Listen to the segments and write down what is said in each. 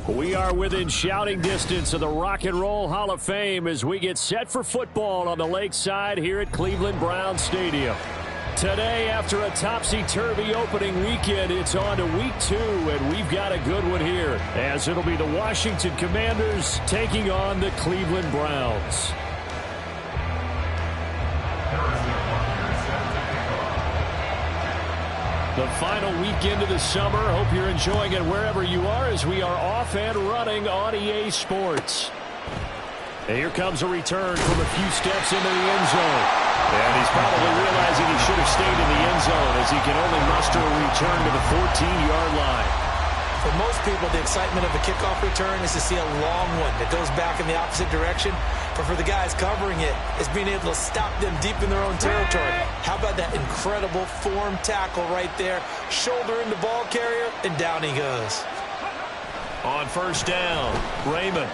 We are within shouting distance of the Rock and Roll Hall of Fame as we get set for football on the lakeside here at Cleveland Browns Stadium. Today, after a topsy-turvy opening weekend, it's on to week 2, and we've got a good one here, as it'll be the Washington Commanders taking on the Cleveland Browns. The final weekend of the summer. Hope you're enjoying it wherever you are as we are off and running on EA Sports. And here comes a return from a few steps into the end zone. And he's probably realizing he should have stayed in the end zone as he can only muster a return to the 14-yard line. For most people, the excitement of a kickoff return is to see a long one that goes back in the opposite direction. But for the guys covering it, it's being able to stop them deep in their own territory. How about that incredible form tackle right there? Shoulder in the ball carrier, and down he goes. On first down, Raymond.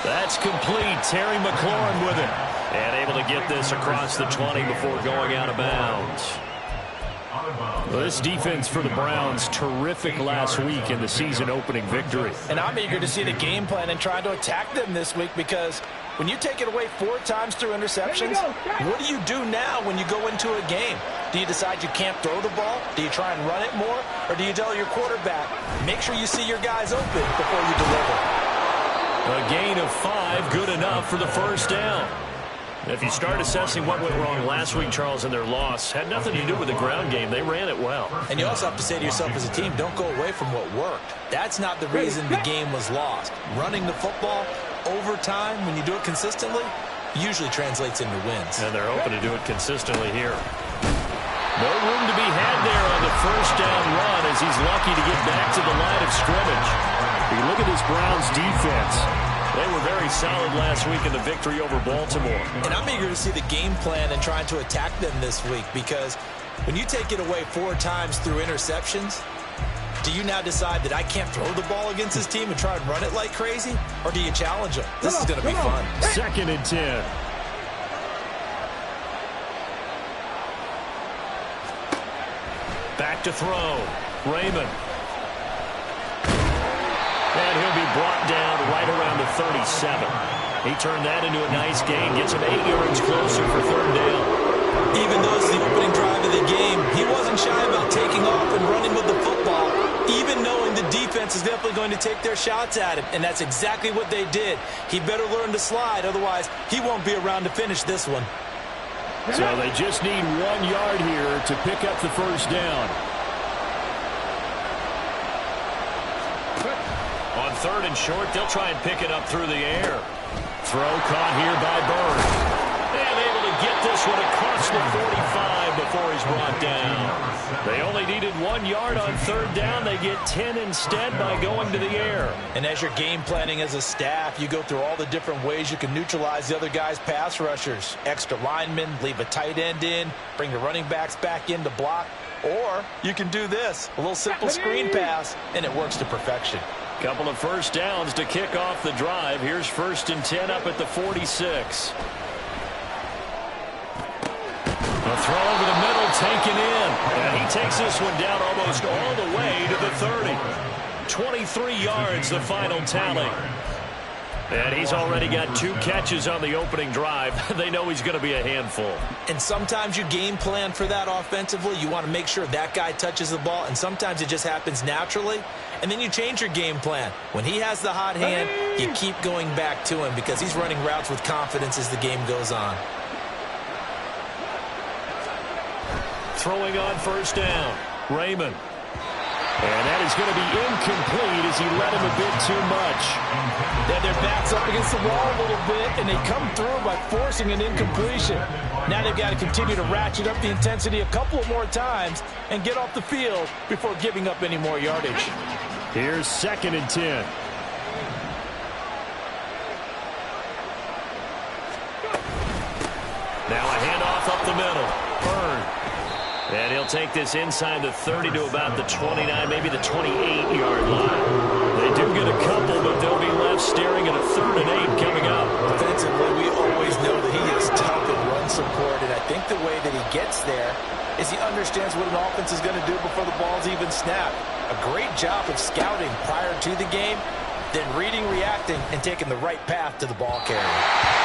That's complete. Terry McLaurin with it. And able to get this across the 20 before going out of bounds. Well, this defense for the Browns, terrific last week in the season-opening victory. And I'm eager to see the game plan and try to attack them this week because when you take it away 4 times through interceptions, what do you do now when you go into a game? Do you decide you can't throw the ball? Do you try and run it more? Or do you tell your quarterback, make sure you see your guys open before you deliver? A gain of 5, good enough for the first down. If you start assessing what went wrong last week, Charles, in their loss, had nothing to do with the ground game. They ran it well. And you also have to say to yourself as a team, don't go away from what worked. That's not the reason the game was lost. Running the football over time, when you do it consistently, usually translates into wins. And they're hoping to do it consistently here. No room to be had there on the first down run as he's lucky to get back to the line of scrimmage. You look at this Browns defense. They were very solid last week in the victory over Baltimore. And I'm eager to see the game plan and trying to attack them this week because when you take it away 4 times through interceptions, do you now decide that I can't throw the ball against this team and try and run it like crazy? Or do you challenge them? This is going to be fun. 2nd and 10. Back to throw. Raymond. And he'll be brought down right around the 37. He turned that into a nice gain, gets him 8 yards closer for 3rd down. Even though it's the opening drive of the game, he wasn't shy about taking off and running with the football, even knowing the defense is definitely going to take their shots at him. And that's exactly what they did. He better learn to slide, otherwise he won't be around to finish this one. So they just need 1 yard here to pick up the first down. On 3rd and short, they'll try and pick it up through the air. Throw caught here by Bird. And able to get this one across the 45 before he's brought down. They only needed 1 yard on 3rd down. They get 10 instead by going to the air. And as you're game planning as a staff, you go through all the different ways you can neutralize the other guy's pass rushers. Extra linemen, leave a tight end in, bring the running backs back in to block. Or you can do this, a little simple screen pass, and it works to perfection. Couple of first downs to kick off the drive. Here's 1st and 10 up at the 46. A throw over the middle taken in. And he takes this one down almost all the way to the 30. 23 yards, the final tally. And he's already got 2 catches on the opening drive. They know he's going to be a handful. And sometimes you game plan for that offensively. You want to make sure that guy touches the ball, and sometimes it just happens naturally. And then you change your game plan. When he has the hot hand, you keep going back to him because he's running routes with confidence as the game goes on. Throwing on first down, Raymond. And that is going to be incomplete as he led him a bit too much. Then their backs up against the wall a little bit, and they come through by forcing an incompletion. Now they've got to continue to ratchet up the intensity a couple of more times and get off the field before giving up any more yardage. Here's 2nd and 10. Now a handoff up the middle. Byrne. And he'll take this inside the 30 to about the 29, maybe the 28-yard line. They do get a couple, but they'll be left staring at a 3rd and 8 coming up. Defensively, we always know that he is tough in run support, and I think the way that he gets there is he understands what an offense is going to do before the ball's even snapped. A great job of scouting prior to the game, then reading, reacting, and taking the right path to the ball carrier.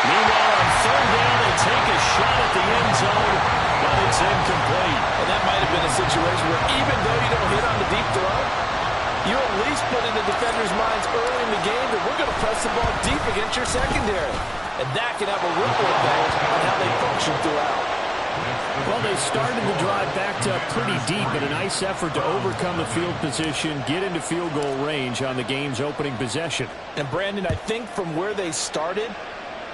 Meanwhile, on third down, they take a shot at the end zone, but it's incomplete. And that might have been a situation where even though you don't hit on the deep throw, you at least put in the defender's minds early in the game that we're going to press the ball deep against your secondary. And that can have a ripple effect on how they function throughout. Well, they started the drive backed up pretty deep in a nice effort to overcome the field position, get into field goal range on the game's opening possession. And, Brandon, I think from where they started,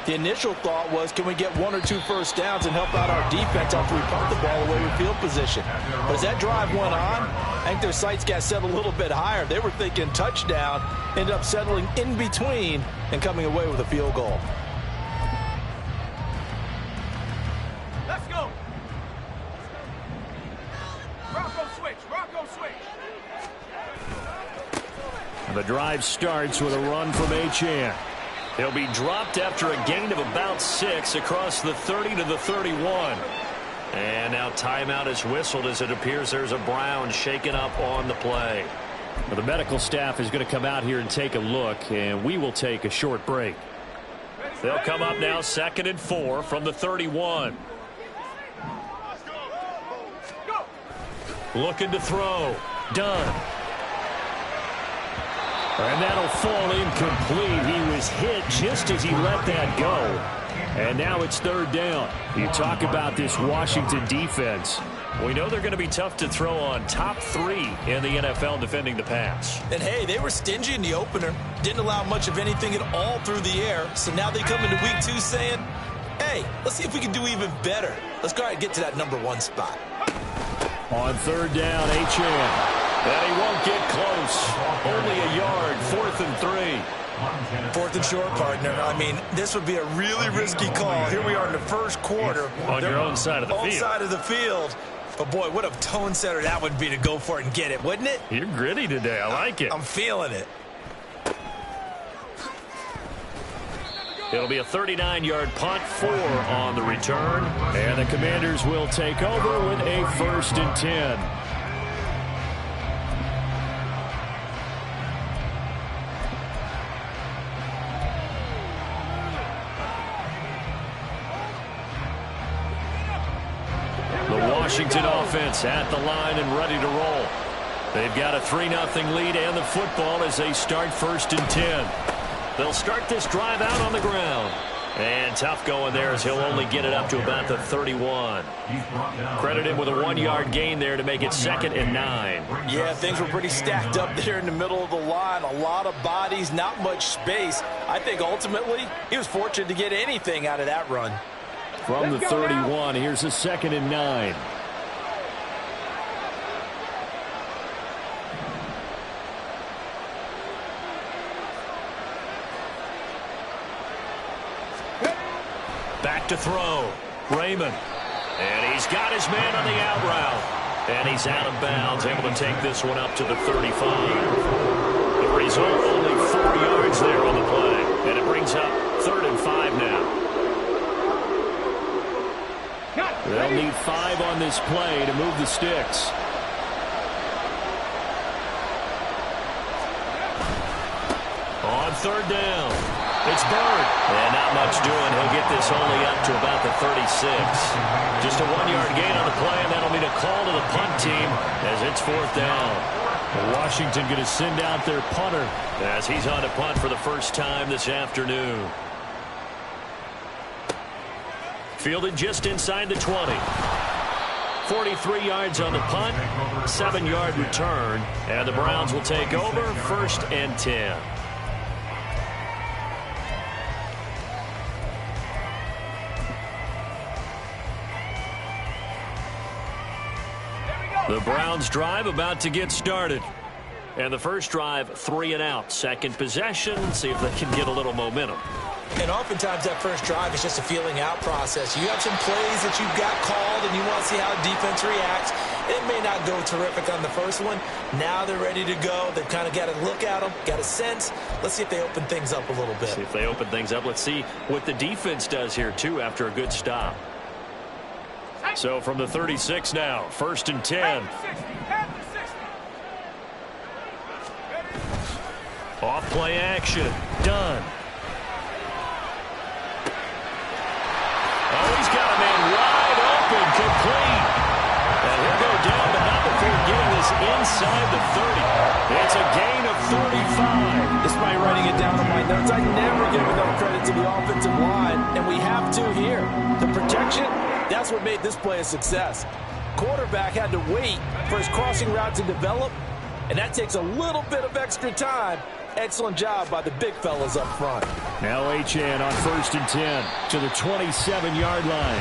the initial thought was, can we get 1 or 2 first downs and help out our defense after we punt the ball away with field position? But as that drive went on, I think their sights got set a little bit higher. They were thinking touchdown, ended up settling in between and coming away with a field goal. Let's go. Rocco switch. Rocco switch. The drive starts with a run from Achane. He'll be dropped after a gain of about 6 across the 30 to the 31. And now timeout is whistled as it appears there's a Brown shaken up on the play. Well, the medical staff is going to come out here and take a look, and we will take a short break. They'll come up now 2nd and 4 from the 31. Looking to throw. Done. And that'll fall incomplete. He was hit just as he let that go. And now it's 3rd down. You talk about this Washington defense. We know they're going to be tough to throw on, top 3 in the NFL defending the pass. And, hey, they were stingy in the opener. Didn't allow much of anything at all through the air. So now they come into week 2 saying, hey, let's see if we can do even better. Let's go ahead and get to that number 1 spot. On 3rd down, Achane. And he won't get close. Only a yard, 4th and 3. 4th and short, partner. I mean, this would be a really risky call. Here we are in the first quarter. On your own side of the field. Own side of the field. But, boy, what a tone setter that would be to go for it and get it, wouldn't it? You're gritty today. I like it. I'm feeling it. It'll be a 39-yard punt, 4 on the return. And the Commanders will take over with a 1st and 10. Washington offense at the line and ready to roll. They've got a 3-0 lead and the football as they start 1st and 10. They'll start this drive out on the ground. And tough going there as he'll only get it up to about the 31. Credit him with a 1-yard gain there to make it 2nd and 9. Yeah, things were pretty stacked up there in the middle of the line. A lot of bodies, not much space. I think ultimately he was fortunate to get anything out of that run. From the 31, here's a 2nd and 9. Back to throw. Raymond. And he's got his man on the out route. And he's out of bounds, able to take this one up to the 35. The result, only 4 yards there on the play. And it brings up 3rd and 5 now. They'll need 5 on this play to move the sticks. On 3rd down, it's Bird. And not much doing. He'll get this only up to about the 36. Just a 1-yard gain on the play, and that'll mean a call to the punt team as it's 4th down. Washington going to send out their punter as he's on to punt for the first time this afternoon. Fielded just inside the 20. 43 yards on the punt, 7-yard return, and the Browns will take over 1st and 10. The Browns drive about to get started. And the first drive, 3 and out. Second possession, see if they can get a little momentum. And oftentimes that first drive is just a feeling out process. You have some plays that you've got called and you want to see how defense reacts. It may not go terrific on the first one. Now they're ready to go. They've kind of got to look at them, got a sense. Let's see if they open things up a little bit. See if they open things up. Let's see what the defense does here, too, after a good stop. So from the 36 now, 1st and 10. Off play action. Done. Oh, he's got a man wide open, complete. And he'll go down, but not before getting this inside the 30. It's a gain of 35. Despite writing it down on my notes, I never give enough credit to the offensive line, and we have to here. The protection, that's what made this play a success. Quarterback had to wait for his crossing route to develop, and that takes a little bit of extra time. Excellent job by the big fellas up front. Now Achane on 1st and 10 to the 27-yard line.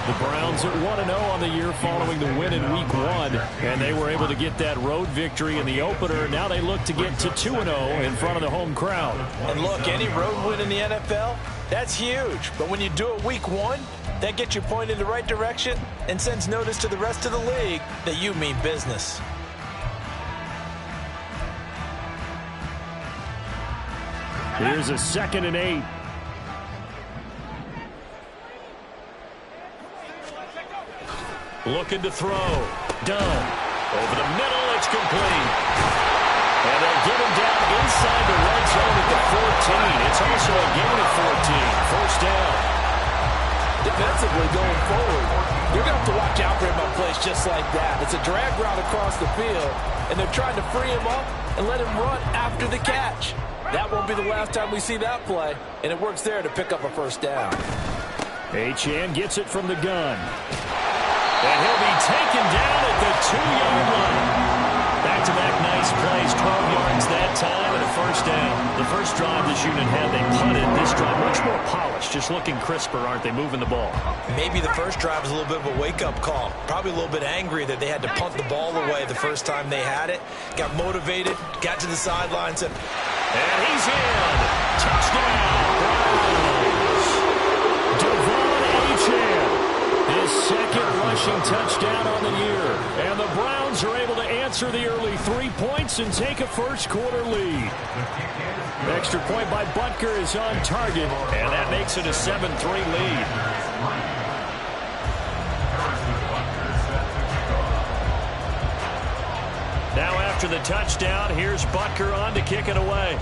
The Browns at 1-0 on the year following the win in Week 1, and they were able to get that road victory in the opener. Now they look to get to 2-0 in front of the home crowd. And look, any road win in the NFL, that's huge. But when you do it Week 1, that gets you pointed in the right direction and sends notice to the rest of the league that you mean business. Here's a 2nd and 8. Looking to throw. Done. Over the middle, it's complete. And they'll get him down inside the red zone at the 14. It's also a gain of 14. First down. Defensively going forward, you're going to have to watch out for him on plays just like that. It's a drag route across the field, and they're trying to free him up and let him run after the catch. That won't be the last time we see that play, and it works there to pick up a first down. Achane gets it from the gun. And he'll be taken down at the 2-yard line. Back-to-back nice plays, 12 yards that time, and a first down. The first drive this unit had, they punted. This drive, much more polished, just looking crisper, aren't they, moving the ball? Maybe the first drive was a little bit of a wake-up call. Probably a little bit angry that they had to punt the ball away the first time they had it. Got motivated, got to the sidelines, and he's in. Touchdown, Browns. Devon Achane. His 2nd rushing touchdown on the year. And the Browns are able to answer the early 3 points and take a first-quarter lead. Extra point by Butker is on target, and that makes it a 7-3 lead. Now after the touchdown, here's Butker on to kick it away.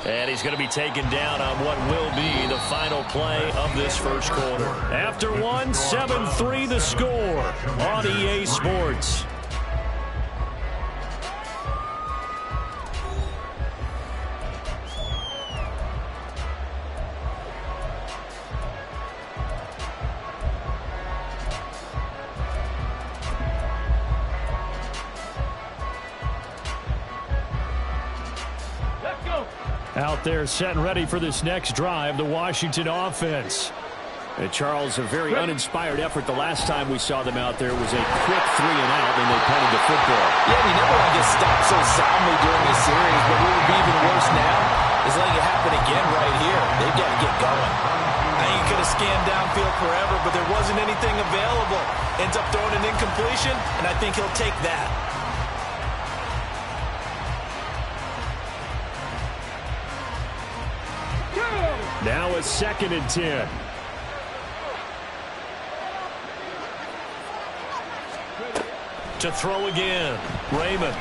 And he's going to be taken down on what will be the final play of this first quarter. After one, 7-3 the score on EA Sports. Out there set and ready for this next drive, the Washington offense. Charles, a very uninspired effort. The last time we saw them out there was a quick 3 and out, and they punted the football. Yeah, you never want to get stopped so soundly during a series, but what would be even worse now is letting it happen again right here. They've got to get going. I think he could have scanned downfield forever, but there wasn't anything available. Ends up throwing an incompletion, and I think he'll take that. Now a 2nd and 10. To throw again. Raymond.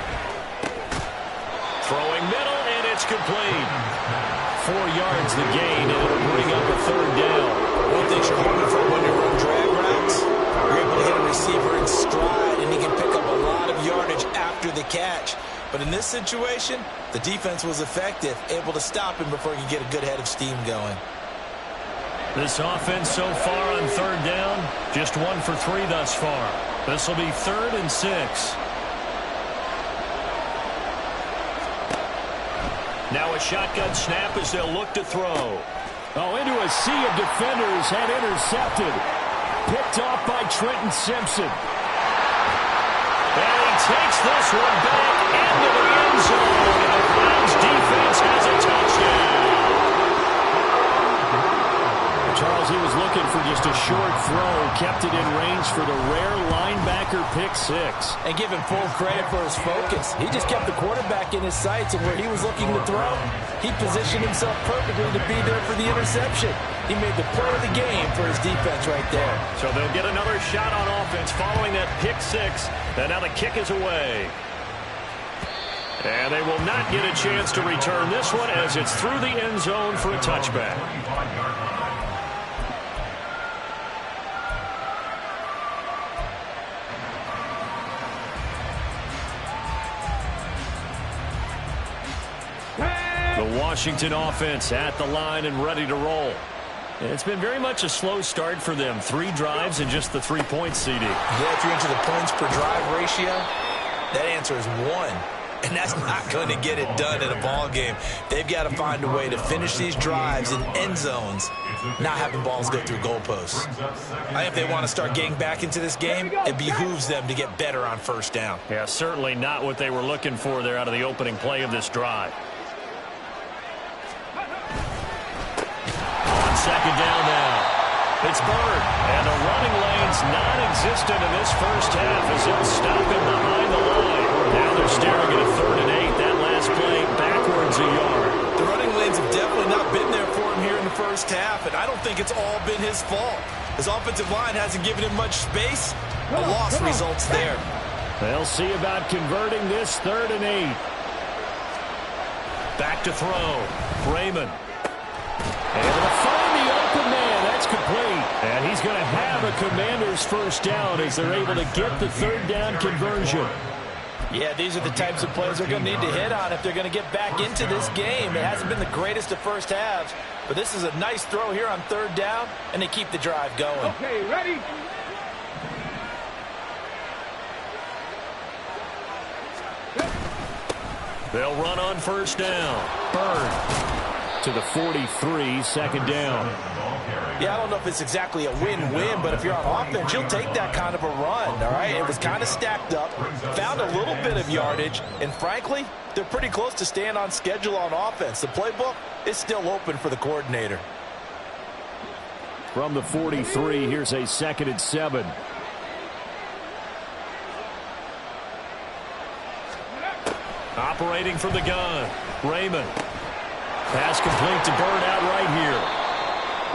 Throwing middle, and it's complete. 4 yards the gain, and it'll bring up a 3rd down. One thing you're hoping for when you run drag routes, you're able to hit a receiver in stride, and he can pick up a lot of yardage after the catch. But in this situation, the defense was effective, able to stop him before he could get a good head of steam going. This offense so far on 3rd down, just 1 for 3 thus far. This will be 3rd and 6. Now a shotgun snap as they'll look to throw. Oh, into a sea of defenders and intercepted. Picked off by Trenton Simpson. And he takes this one back into the end zone. And the Browns defense has a touchdown. Charles, he was looking for just a short throw, kept it in range for the rare linebacker pick six. And give him full credit for his focus. He just kept the quarterback in his sights, and where he was looking to throw, he positioned himself perfectly to be there for the interception. He made the play of the game for his defense right there. So they'll get another shot on offense following that pick six. And now the kick is away. And they will not get a chance to return this one as it's through the end zone for a touchback. The Washington offense at the line and ready to roll. It's been very much a slow start for them. 3 drives and just the 3 points, CD. Yeah, if you're into the points per drive ratio, that answer is 1. And that's not going to get it done in a ball game. They've got to find a way to finish these drives in end zones, not having balls go through goalposts. I think if they want to start getting back into this game, it behooves them to get better on first down. Yeah, certainly not what they were looking for there out of the opening play of this drive. On second down now, it's Bird. And the running lane's non-existent in this first half as they'll stop him behind the line. Now they're staring at a 3rd and 8. That last play backwards a yard. The running lanes have definitely not been there for him here in the first half, and I don't think it's all been his fault. His offensive line hasn't given him much space. A loss results there. They'll see about converting this 3rd and 8. Back to throw. Raymond. And to find the open man. That's complete. And he's going to have a Commander's first down as they're able to get the 3rd down conversion. Yeah, these are the types of plays they're going to need to hit on if they're going to get back into this game. It hasn't been the greatest of first halves, but this is a nice throw here on 3rd down, and they keep the drive going. Okay, ready? They'll run on first down. Bird to the 43, 2nd down. Yeah, I don't know if it's exactly a win-win, but if you're on offense, you'll take that kind of a run, all right? It was kind of stacked up, found a little bit of yardage, and frankly, they're pretty close to staying on schedule on offense. The playbook is still open for the coordinator. From the 43, here's a 2nd and 7. Operating from the gun, Raymond. Pass complete to Bird out right here.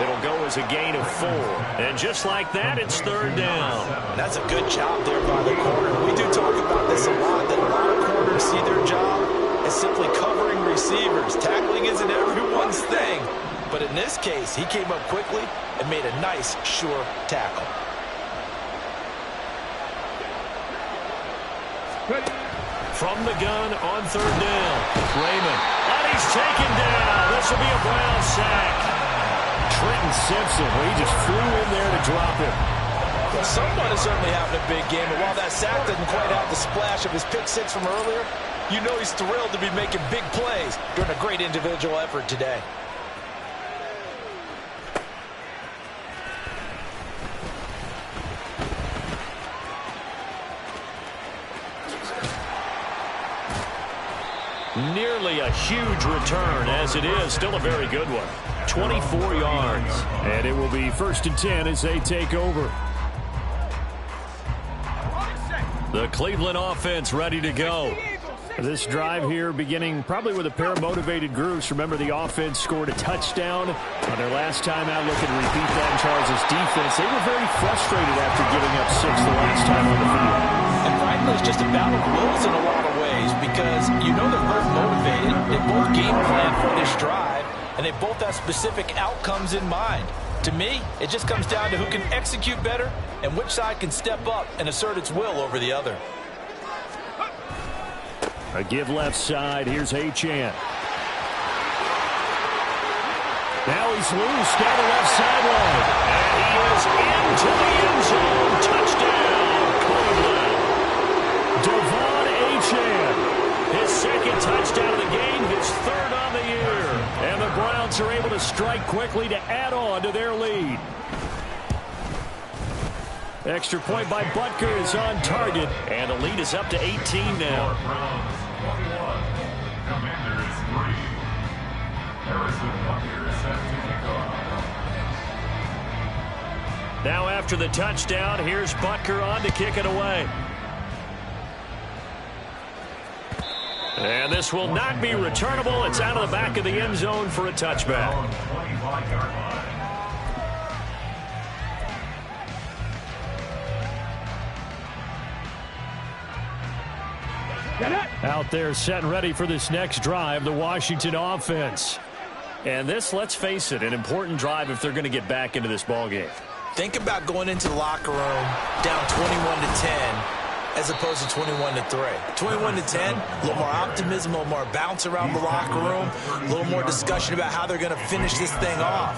It'll go as a gain of 4. And just like that, it's 3rd down. That's a good job there by the corner. We do talk about this a lot, that a lot of corners see their job as simply covering receivers. Tackling isn't everyone's thing. But in this case, he came up quickly and made a nice, sure tackle. From the gun on 3rd down, Raymond. And he's taken down. This will be a Brown sack. Trenton Simpson, well, he just flew in there to drop him. Well, someone is certainly having a big game, and while that sack doesn't quite have the splash of his pick six from earlier, you know he's thrilled to be making big plays during a great individual effort today. Nearly a huge return, as it is still a very good one. 24 yards. And it will be 1st and 10 as they take over. The Cleveland offense ready to go. This drive here beginning probably with a pair of motivated groups. Remember, the offense scored a touchdown on their last time out. Looking to repeat that in Charles' defense. They were very frustrated after giving up 6 the last time on the field. And frankly, it's just a battle of wills in a lot of ways because you know they're both motivated. They both game plan for this drive, and they both have specific outcomes in mind. To me, it just comes down to who can execute better and which side can step up and assert its will over the other. A give left side. Here's Achane. Now he's loose down the left sideline. And he is into the end zone. Touchdown, Cleveland. Devon Achane. His 2nd touchdown of the game. His 3rd on the year. And the Browns are able to strike quickly to add on to their lead. Extra point by Butker is on target. And the lead is up to 18 now. Now after the touchdown, here's Butker on to kick it away. And this will not be returnable. It's out of the back of the end zone for a touchback. Out there set and ready for this next drive, the Washington offense. And this, let's face it, an important drive if they're going to get back into this ballgame. Think about going into the locker room down 21-10 as opposed to 21-3. 21-10, a little more optimism, a little more bounce around the locker room, a little more discussion about how they're going to finish this thing off.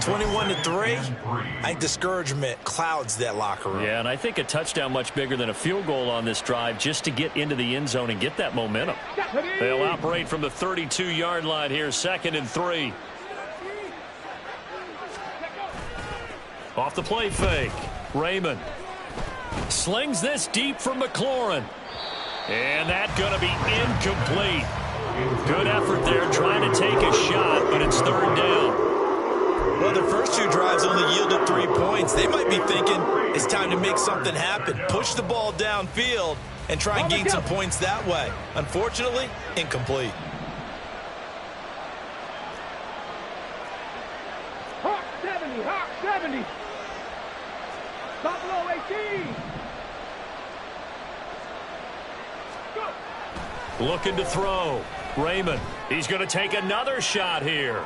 21-3, I think discouragement clouds that locker room. Yeah, and I think a touchdown much bigger than a field goal on this drive just to get into the end zone and get that momentum. They'll operate from the 32-yard line here, 2nd and 3. Off the play fake, Raymond slings this deep from McLaurin. And that's going to be incomplete. Good effort there trying to take a shot, but it's 3rd down. Well, their first 2 drives only yielded 3 points. They might be thinking it's time to make something happen. Push the ball downfield and try and gain some points that way. Unfortunately, incomplete. Hawk 70, Hawk 70. Buffalo 18. Go. Looking to throw. Raymond, he's going to take another shot here.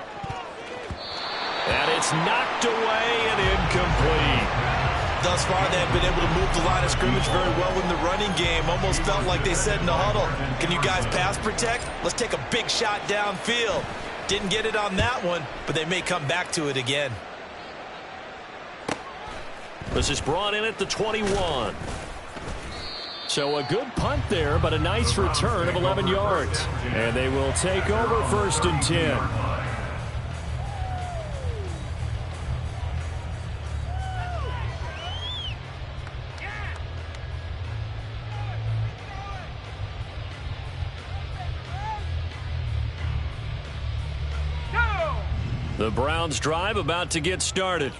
And it's knocked away and incomplete. Thus far, they have been able to move the line of scrimmage very well in the running game. Almost felt like they said in the huddle, can you guys pass protect? Let's take a big shot downfield. Didn't get it on that one, but they may come back to it again. This is brought in at the 21. So a good punt there, but a nice return of 11 yards. And they will take over 1st and 10. The Browns drive about to get started.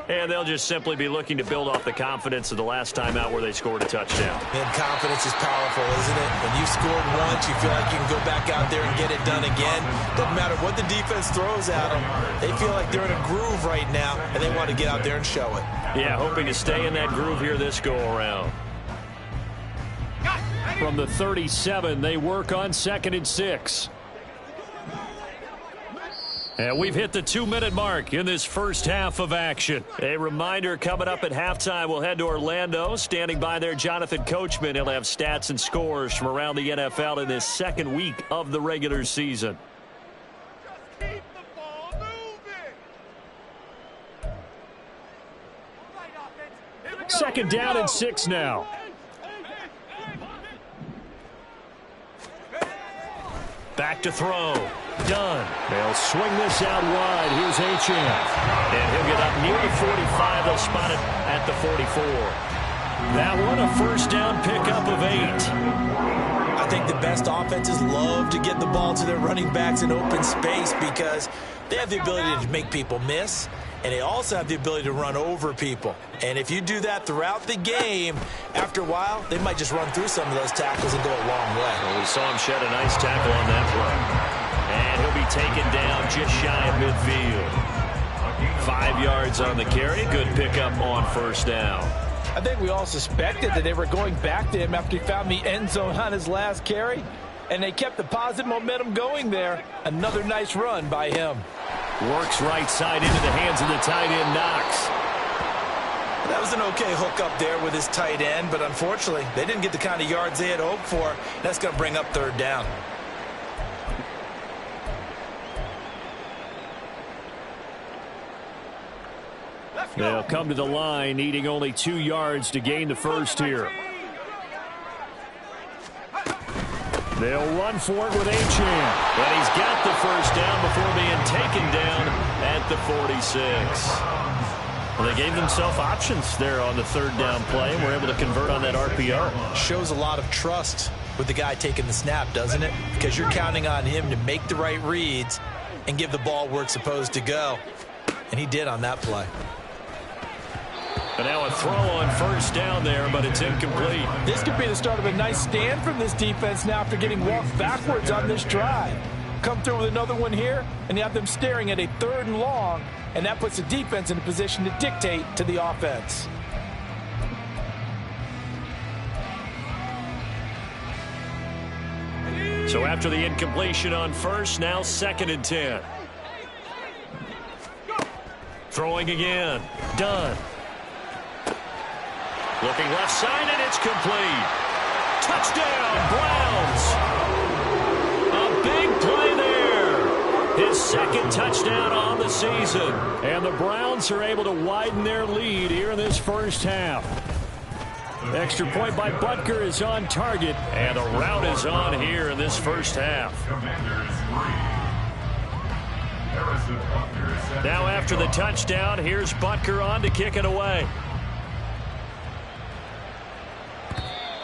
And they'll just simply be looking to build off the confidence of the last time out where they scored a touchdown. And confidence is powerful, isn't it? When you've scored once, you feel like you can go back out there and get it done again. Doesn't matter what the defense throws at them. They feel like they're in a groove right now, and they want to get out there and show it. Yeah, hoping to stay in that groove here this go-around. From the 37, they work on 2nd and 6. And we've hit the 2-minute mark in this first half of action. A reminder coming up at halftime, we'll head to Orlando. Standing by there, Jonathan Coachman. He'll have stats and scores from around the NFL in this 2nd week of the regular season. Just keep the ball moving. Right, offense. 2nd down and 6 now. Back to throw. Done. They'll swing this out wide. Here's Achane. And he'll get up near the 45. They'll spot it at the 44. That one a 1st down pickup of 8. I think the best offenses love to get the ball to their running backs in open space because they have the ability to make people miss, and they also have the ability to run over people. And if you do that throughout the game, after a while, they might just run through some of those tackles and go a long way. Well, we saw him shed a nice tackle on that play. And he'll be taken down just shy of midfield. 5 yards on the carry. Good pickup on 1st down. I think we all suspected that they were going back to him after he found the end zone on his last carry. And they kept the positive momentum going there. Another nice run by him. Works right side into the hands of the tight end, Knox. That was an okay hook up there with his tight end, but unfortunately, they didn't get the kind of yards they had hoped for. That's going to bring up 3rd down. They'll come to the line, needing only 2 yards to gain the first here. They'll run for it with Achane. And he's got the 1st down before being taken down at the 46. Well, they gave themselves options there on the 3rd down play and were able to convert on that RPO. Shows a lot of trust with the guy taking the snap, doesn't it? Because you're counting on him to make the right reads and give the ball where it's supposed to go. And he did on that play. And now a throw on first down there, but it's incomplete. This could be the start of a nice stand from this defense now after getting walked backwards on this drive. Come through with another one here, and you have them staring at a 3rd and long, and that puts the defense in a position to dictate to the offense. So after the incompletion on first, now 2nd and 10. Throwing again. Done. Looking left side, and it's complete. Touchdown, Browns. A big play there. His 2nd touchdown on the season. And the Browns are able to widen their lead here in this first half. Extra point by Butker is on target, and the route is on here in this first half. Now after the touchdown, here's Butker on to kick it away.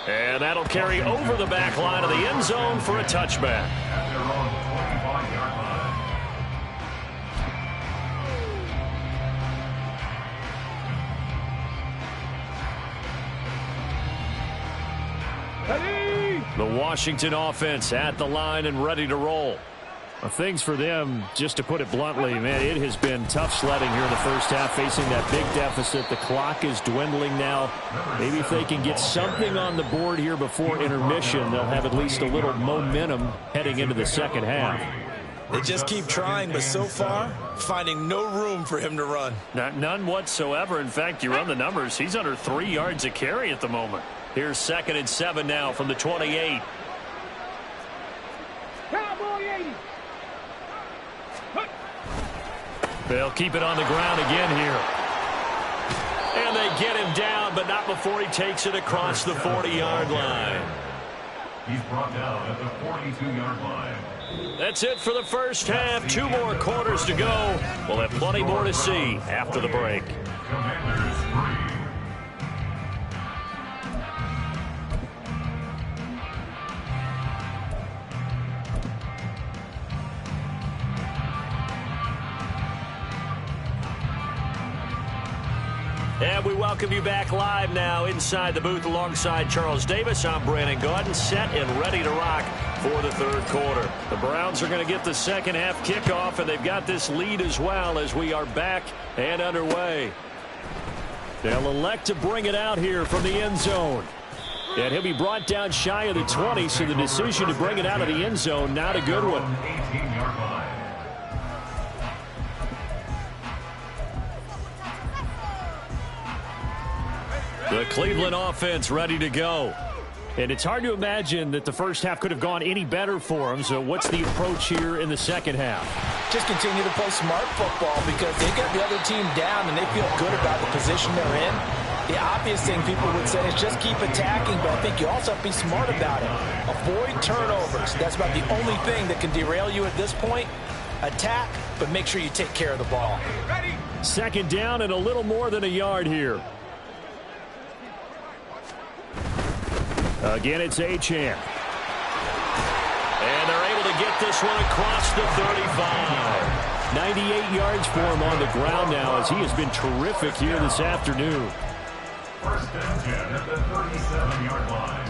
And that'll carry over the back line of the end zone for a touchback. The Washington offense at the line and ready to roll. Well, things for them, just to put it bluntly, man, it has been tough sledding here in the first half, facing that big deficit. The clock is dwindling now. Maybe if they can get something on the board here before intermission, they'll have at least a little momentum heading into the second half. They just keep trying, but so far, finding no room for him to run. None whatsoever. In fact, you run the numbers, he's under 3 yards a carry at the moment. Here's 2nd and 7 now from the 28. They'll keep it on the ground again here. And they get him down, but not before he takes it across the 40-yard line. He's brought down at the 42-yard line. That's it for the first half. 2 more quarters to go. We'll have plenty more to see after the break. Commanders 3. And we welcome you back live now inside the booth alongside Charles Davis. I'm Brandon Gaudin, set and ready to rock for the 3rd quarter. The Browns are going to get the second half kickoff, and they've got this lead as well as we are back and underway. They'll elect to bring it out here from the end zone. And he'll be brought down shy of the 20, so the decision to bring it out of the end zone, not a good one. 18-yard line. The Cleveland offense ready to go. And it's hard to imagine that the first half could have gone any better for them. So what's the approach here in the second half? Just continue to play smart football because they got the other team down and they feel good about the position they're in. The obvious thing people would say is just keep attacking, but I think you also have to be smart about it. Avoid turnovers. That's about the only thing that can derail you at this point. Attack, but make sure you take care of the ball. Second down and a little more than a yard here. Again, it's Achane. And they're able to get this one across the 35. 98 yards for him on the ground now as he has been terrific here this afternoon. 1st and 10 at the 37-yard line.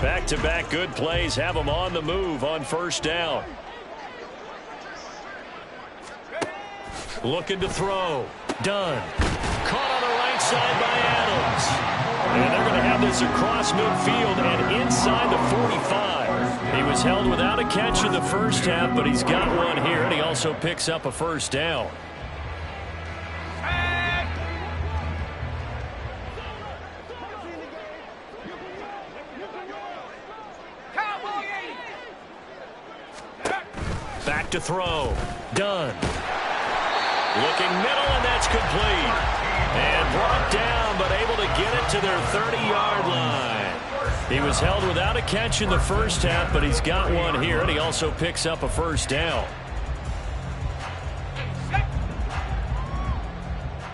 Back-to-back good plays have him on the move on first down. Looking to throw. Done. Caught on the right side by Adams. And they're going to have this across midfield and inside the 45. He was held without a catch in the first half, but he's got one here, and he also picks up a first down. Back to throw. Done. Looking middle, and that's complete. And brought down, but able to get it to their 30-yard line. He was held without a catch in the first half, but he's got one here, and he also picks up a first down.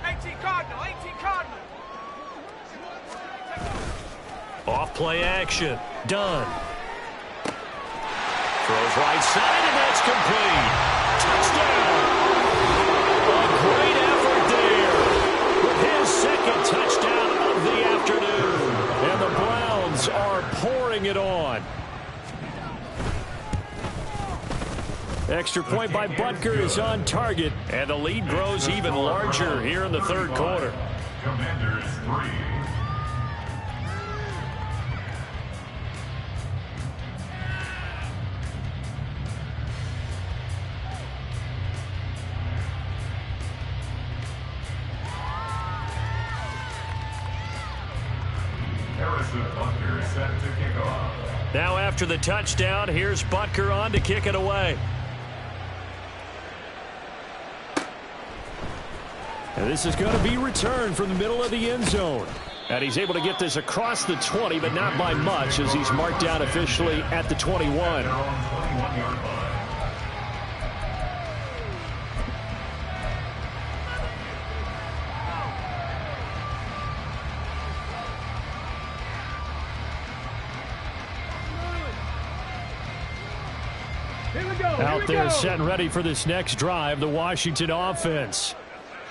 18 Cardinal, 18 Cardinal. Off play action. Done. Throws right side, and that's complete. Touchdown. A great effort Extra point by Butker is on target, and the lead grows even larger here in the third quarter. Commanders 3. Butker set to kick off. Now after the touchdown, here's Butker on to kick it away. And this is going to be returned from the middle of the end zone. And he's able to get this across the 20, but not by much, as he's marked down officially at the 21. They're on 21-yard line. Out there set and ready for this next drive, the Washington offense.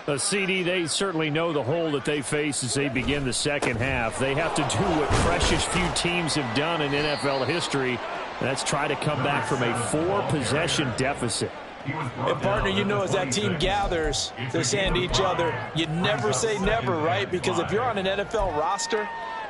The CD, they certainly know the hole that they face as they begin the second half. They have to do what precious few teams have done in NFL history, and that's try to come back from a 4-possession deficit. And partner, you know, as that team gathers, they're saying to each other, you never say never, right? Because if you're on an NFL roster,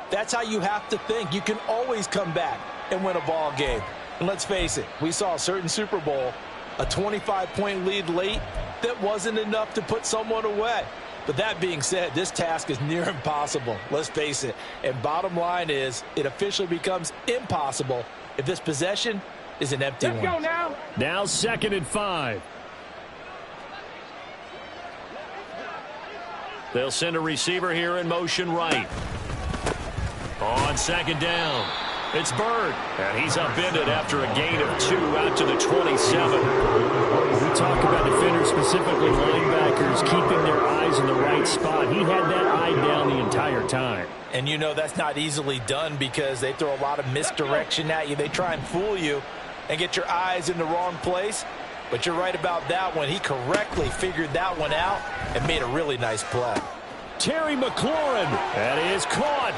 that's how you have to think. You can always come back and win a ball game. And let's face it, we saw a certain Super Bowl, a 25-point lead late, that wasn't enough to put someone away. But that being said, this task is near impossible. Let's face it. And bottom line is, it officially becomes impossible if this possession is an empty one. Let's go now. Now 2nd and 5. They'll send a receiver here in motion right. On 2nd down, it's Bird, and he's upended after a gain of 2 out to the 27. We talk about defenders, specifically linebackers, keeping their eyes in the right spot. He had that eye down the entire time. And you know that's not easily done because they throw a lot of misdirection at you. They try and fool you and get your eyes in the wrong place. But you're right about that one. He correctly figured that one out and made a really nice play. Terry McLaurin, that is caught.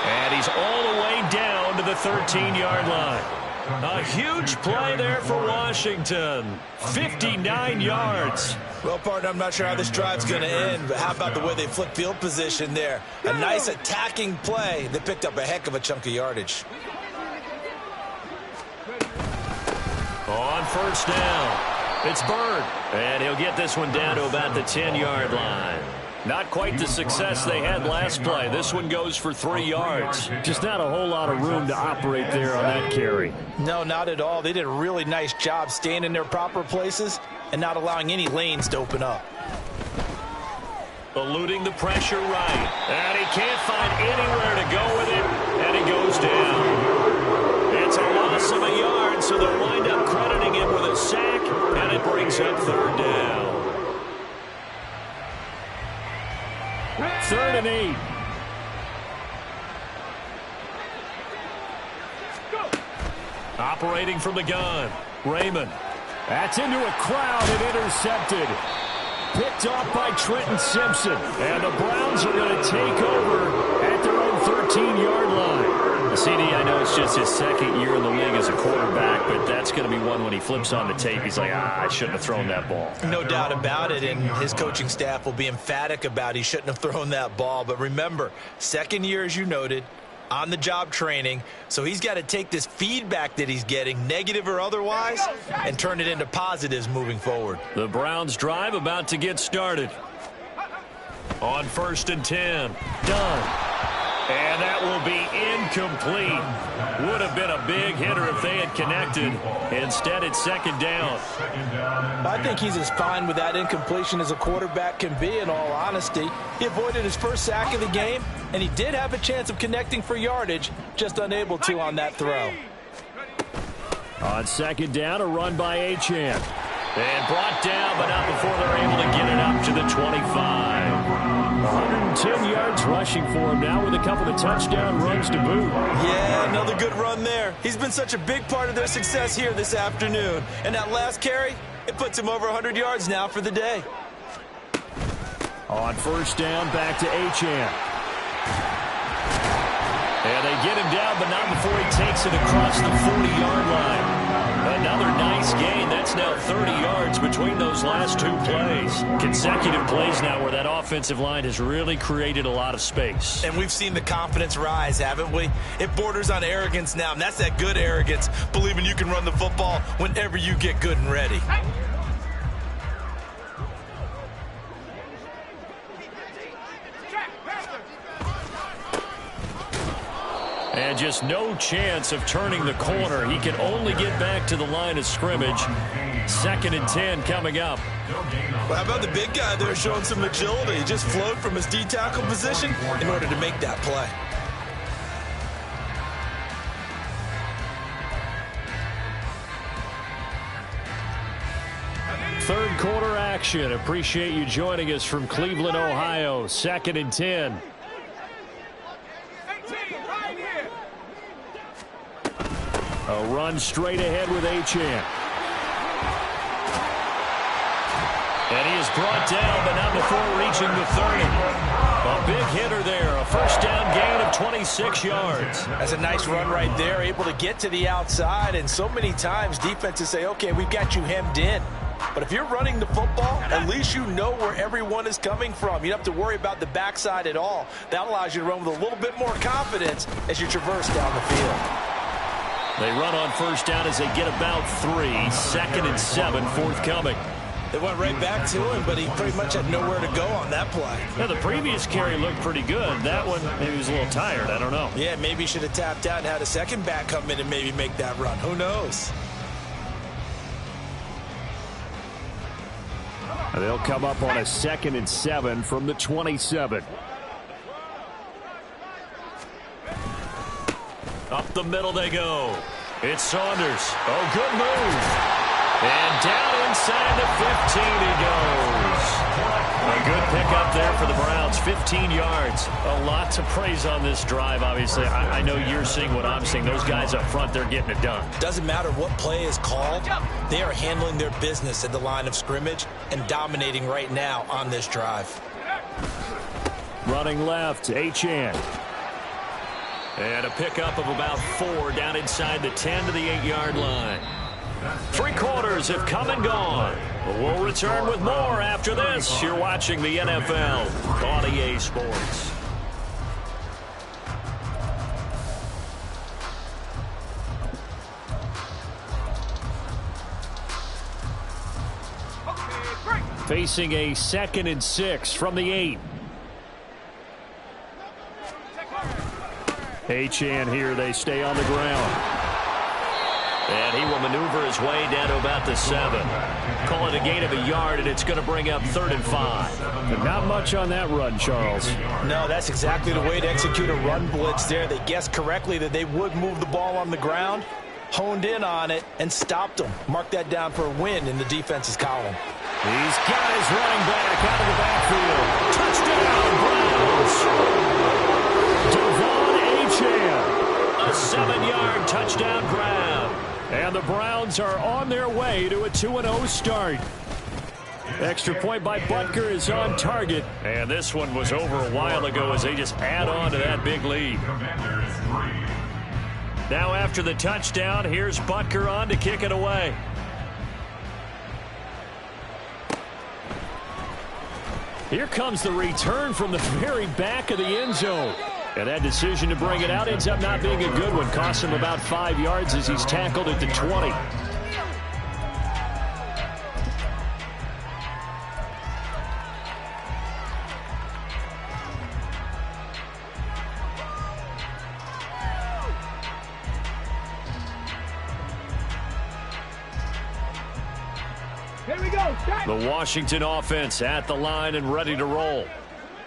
And he's all the way down to the 13-yard line. A huge play there for Washington. 59 yards. Well, partner, I'm not sure how this drive's going to end, but how about the way they flip field position there? A nice attacking play. They picked up a heck of a chunk of yardage. On 1st down, it's Bird. And he'll get this one down to about the 10-yard line. Not quite the success they had last play. This one goes for 3 yards. Just not a whole lot of room to operate there on that carry. No, not at all. They did a really nice job staying in their proper places and not allowing any lanes to open up. Eluding the pressure right. And he can't find anywhere to go with it. And he goes down. It's a loss of a yard, so they'll wind up crediting him with a sack, and it brings up 3rd down. 3rd and 8. Operating from the gun, Raymond. That's into a crowd and intercepted. Picked off by Trenton Simpson. And the Browns are going to take over at their own 13-yard line. CD, I know it's just his 2nd year in the league as a quarterback, but that's going to be one when he flips on the tape. He's like, I shouldn't have thrown that ball. No doubt about it, and his coaching staff will be emphatic about he shouldn't have thrown that ball. But remember, 2nd year, as you noted, on-the-job training, so he's got to take this feedback that he's getting, negative or otherwise, and turn it into positives moving forward. The Browns drive about to get started. On 1st and 10, done. And that will be incomplete. Would have been a big hitter if they had connected. Instead, it's 2nd down. I think he's as fine with that incompletion as a quarterback can be, in all honesty. He avoided his first sack of the game, and he did have a chance of connecting for yardage, just unable to on that throw. On 2nd down, a run by Achane. And brought down, but not before they're able to get it up to the 25. 110 yards rushing for him now with a couple of touchdown runs to boot. Yeah, another good run there. He's been such a big part of their success here this afternoon. And that last carry, it puts him over 100 yards now for the day. On 1st down, back to Achane. And they get him down, but not before he takes it across the 40-yard line. Another nice gain. That's now 30 yards between those last two plays. Consecutive plays now where that offensive line has really created a lot of space. And we've seen the confidence rise, haven't we? It borders on arrogance now, and that's that good arrogance, believing you can run the football whenever you get good and ready. And just no chance of turning the corner. He can only get back to the line of scrimmage. 2nd and 10 coming up. Well, how about the big guy there showing some agility? He just flowed from his D-tackle position in order to make that play. Third quarter action. Appreciate you joining us from Cleveland, Ohio. 2nd and 10. A run straight ahead with Achane. And he is brought down, but not before reaching the 30. A big hitter there. A first down gain of 26 yards. That's a nice run right there, able to get to the outside. And so many times defenses say, okay, we've got you hemmed in. But if you're running the football, at least you know where everyone is coming from. You don't have to worry about the backside at all. That allows you to run with a little bit more confidence as you traverse down the field. They run on first down as they get about 3. 2nd and 7 forthcoming. They went right back to him, but he pretty much had nowhere to go on that play. Yeah, the previous carry looked pretty good. That one, maybe he was a little tired. I don't know. Yeah, maybe he should have tapped out and had a second back come in and maybe make that run. Who knows? They'll come up on a 2nd and 7 from the 27. Up the middle they go. It's Saunders. Oh, good move. And down inside the 15 he goes. A good pickup there for the Browns. 15 yards. A lot to praise on this drive, obviously. I know you're seeing what I'm seeing. Those guys up front, they're getting it done. Doesn't matter what play is called. They are handling their business at the line of scrimmage and dominating right now on this drive. Running left, Achane. And a pickup of about 4 down inside the 10 to the 8-yard line. 3 quarters have come and gone. We'll return with more after this. You're watching the NFL on EA Sports. Facing a 2nd and 6 from the 8. Achane here, they stay on the ground. And he will maneuver his way down to about the 7. Call it a gain of a yard, and it's going to bring up 3rd and 5. But not much on that run, Charles. No, that's exactly the way to execute a run blitz there. They guessed correctly that they would move the ball on the ground, honed in on it, and stopped them. Mark that down for a win in the defense's column. These guys running back out of the backfield. Touchdown, Browns. Devon Achane. A 7-yard touchdown grab. And the Browns are on their way to a 2-0 start. Extra point by Butker is on target. And this one was over a while ago as they just add on to that big lead. Now after the touchdown, here's Butker on to kick it away. Here comes the return from the very back of the end zone. And that decision to bring it out ends up not being a good one. Costs him about 5 yards as he's tackled at the 20. Here we go. The Washington offense at the line and ready to roll.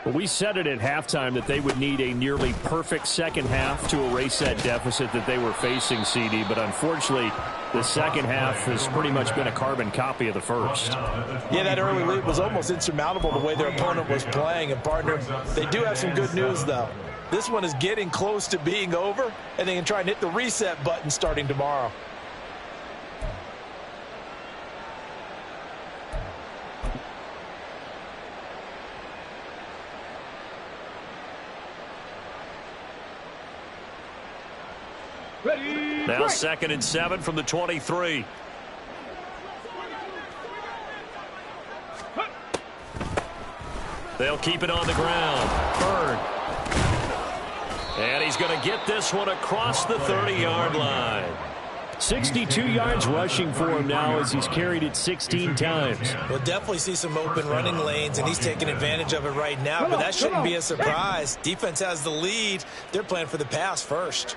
We said it at halftime that they would need a nearly perfect second half to erase that deficit that they were facing, CD. But unfortunately, the second half has pretty much been a carbon copy of the first. Yeah, that early lead was almost insurmountable the way their opponent was playing. And, partner, they do have some good news, though. This one is getting close to being over, and they can try and hit the reset button starting tomorrow. Now 2nd and 7 from the 23. They'll keep it on the ground. Bird. And he's going to get this one across the 30-yard line. 62 yards rushing for him now as he's carried it 16 times. We'll definitely see some open running lanes, and he's taking advantage of it right now, but that shouldn't be a surprise. Defense has the lead. They're playing for the pass first.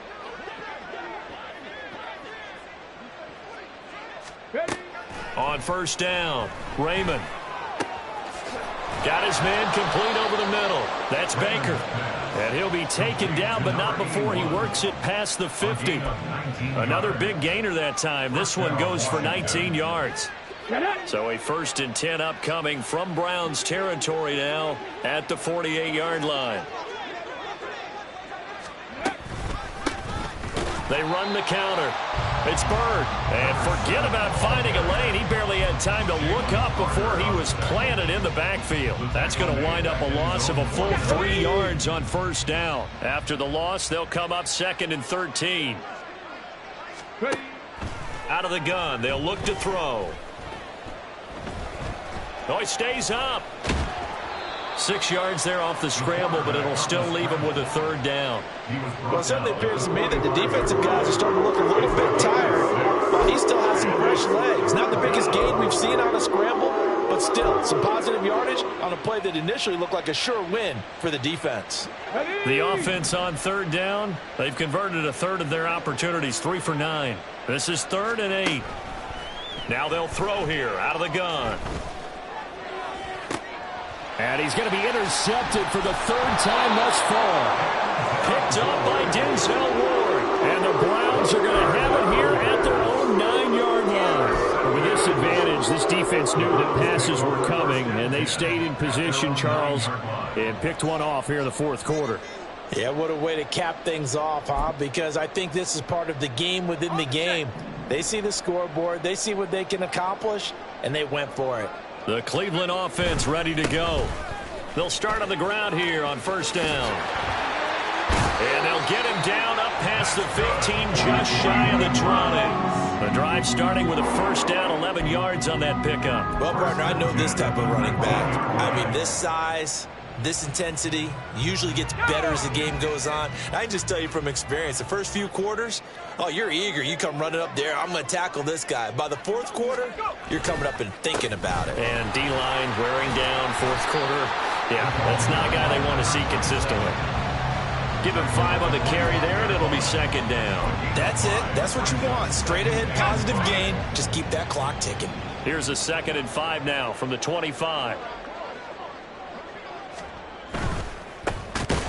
On 1st down, Raymond. Got his man complete over the middle. That's Baker. And he'll be taken down, but not before he works it past the 50. Another big gainer that time. This one goes for 19 yards. So a 1st and 10 upcoming from Browns territory now at the 48-yard line. They run the counter. It's Bird. And forget about finding a lane. He barely had time to look up before he was planted in the backfield. That's going to wind up a loss of a full 3 yards on 1st down. After the loss, they'll come up 2nd and 13. Out of the gun, they'll look to throw. Oh, he stays up. 6 yards there off the scramble, but it'll still leave him with a 3rd down. Well, it certainly appears to me that the defensive guys are starting to look a little bit tired, but he still has some fresh legs. Not the biggest gain we've seen on a scramble, but still some positive yardage on a play that initially looked like a sure win for the defense. The offense on 3rd down, they've converted a 1/3 of their opportunities, 3 for 9. This is 3rd and 8. Now they'll throw here out of the gun. And he's going to be intercepted for the 3rd time thus far. Picked up by Denzel Ward. And the Browns are going to have it here at their own 9-yard line. But with this advantage, this defense knew that passes were coming, and they stayed in position, Charles, and picked one off here in the 4th quarter. Yeah, what a way to cap things off, huh? Because I think this is part of the game within the game. They see the scoreboard, they see what they can accomplish, and they went for it. The Cleveland offense ready to go. They'll start on the ground here on 1st down. And they'll get him down up past the 15, just shy of the 20. The drive starting with a 1st down, 11 yards on that pickup. Well, partner, I know this type of running back. I mean, this size, this intensity usually gets better as the game goes on. I can just tell you from experience, the first few quarters, oh, you're eager. You come running up there. I'm going to tackle this guy. By the 4th quarter, you're coming up and thinking about it. And D-line wearing down 4th quarter. Yeah, that's not a guy they want to see consistently. Give him 5 on the carry there, and it'll be 2nd down. That's it. That's what you want. Straight ahead, positive gain. Just keep that clock ticking. Here's a 2nd and 5 now from the 25.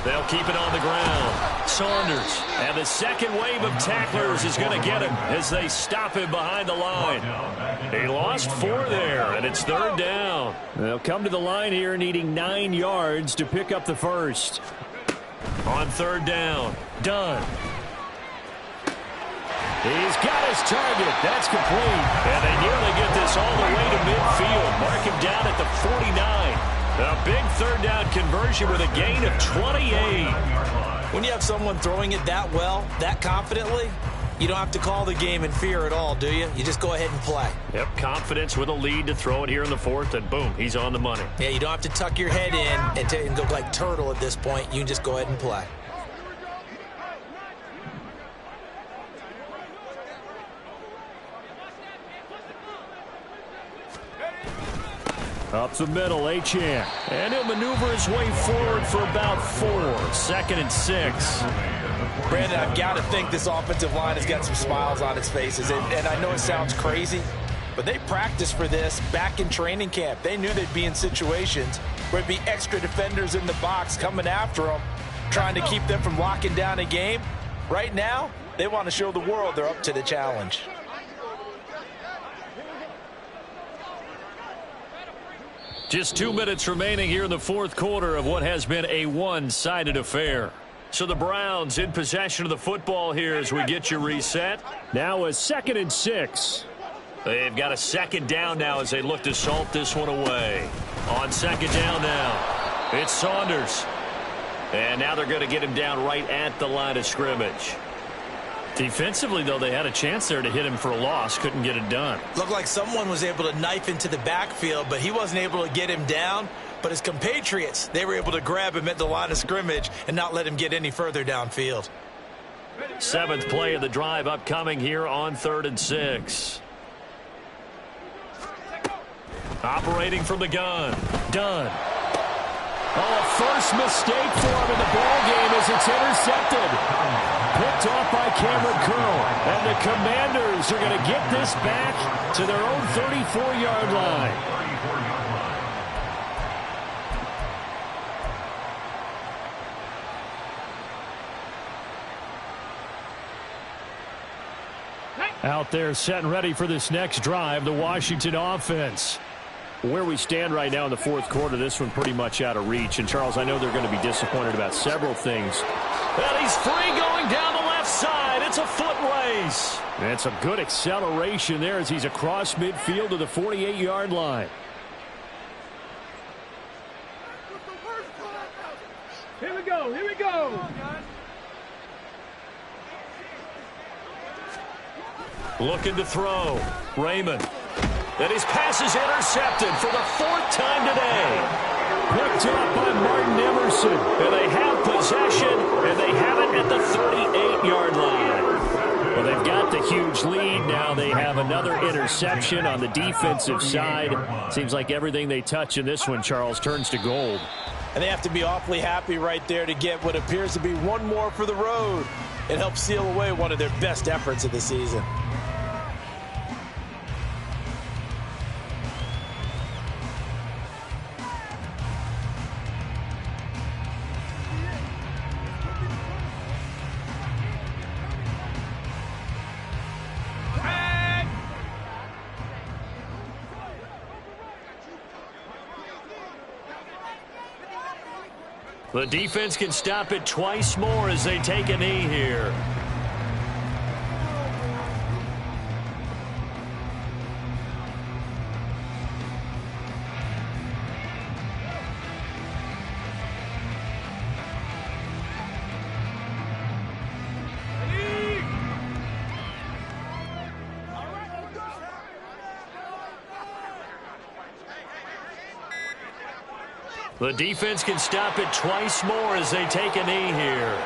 They'll keep it on the ground. Saunders. And the second wave of tacklers is going to get him as they stop him behind the line. He lost 4 there, and it's 3rd down. They'll come to the line here needing 9 yards to pick up the 1st. On 3rd down, Dunn. He's got his target. That's complete. And they nearly get this all the way to midfield. Mark him down at the 49. A big 3rd down conversion with a gain of 28. When you have someone throwing it that well, that confidently, you don't have to call the game in fear at all, do you? You just go ahead and play. Yep, confidence with a lead to throw it here in the 4th, and boom, he's on the money. Yeah, you don't have to tuck your head in and go like turtle at this point. You can just go ahead and play. Up the middle, Achane. And he'll maneuver his way forward for about 4. 2nd and 6. Brandon, I've got to think this offensive line has got some smiles on its faces. And I know it sounds crazy, but they practiced for this back in training camp. They knew they'd be in situations where there'd be extra defenders in the box coming after them, trying to keep them from locking down a game. Right now, they want to show the world they're up to the challenge. Just 2 minutes remaining here in the 4th quarter of what has been a one-sided affair. So the Browns in possession of the football here as we get you reset. Now a 2nd and 6. They've got a 2nd down now as they look to salt this one away. On 2nd down now, it's Saunders. And now they're going to get him down right at the line of scrimmage. Defensively, though, they had a chance there to hit him for a loss. Couldn't get it done. Looked like someone was able to knife into the backfield, but he wasn't able to get him down. But his compatriots, they were able to grab him at the line of scrimmage and not let him get any further downfield. 7th play of the drive upcoming here on 3rd and 6. Operating from the gun. Done. Oh, a first mistake for him in the ball game as it's intercepted. Picked off by Cameron Curl. And the Commanders are going to get this back to their own 34-yard line. Out there set and ready for this next drive, the Washington offense. Where we stand right now in the 4th quarter, this one pretty much out of reach. And, Charles, I know they're going to be disappointed about several things. And he's free going down the left side. It's a foot race. And some good acceleration there as he's across midfield to the 48-yard line. Here we go. Here we go. Looking to throw. Raymond. And his pass is intercepted for the 4th time today. Picked up by Martin Emerson. And they have possession, and they have it at the 38-yard line. Well, they've got the huge lead. Now they have another interception on the defensive side. Seems like everything they touch in this one, Charles, turns to gold. And they have to be awfully happy right there to get what appears to be one more for the road. It helps seal away one of their best efforts of the season. The defense can stop it twice more as they take a knee here. The defense can stop it twice more as they take a knee here.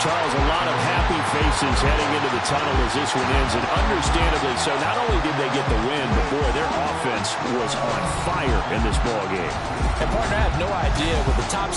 Charles, a lot of happy faces heading into the tunnel as this one ends, and understandably so. Not only did they get the win, but boy, their offense was on fire in this ball game. And partner, I have no idea with the top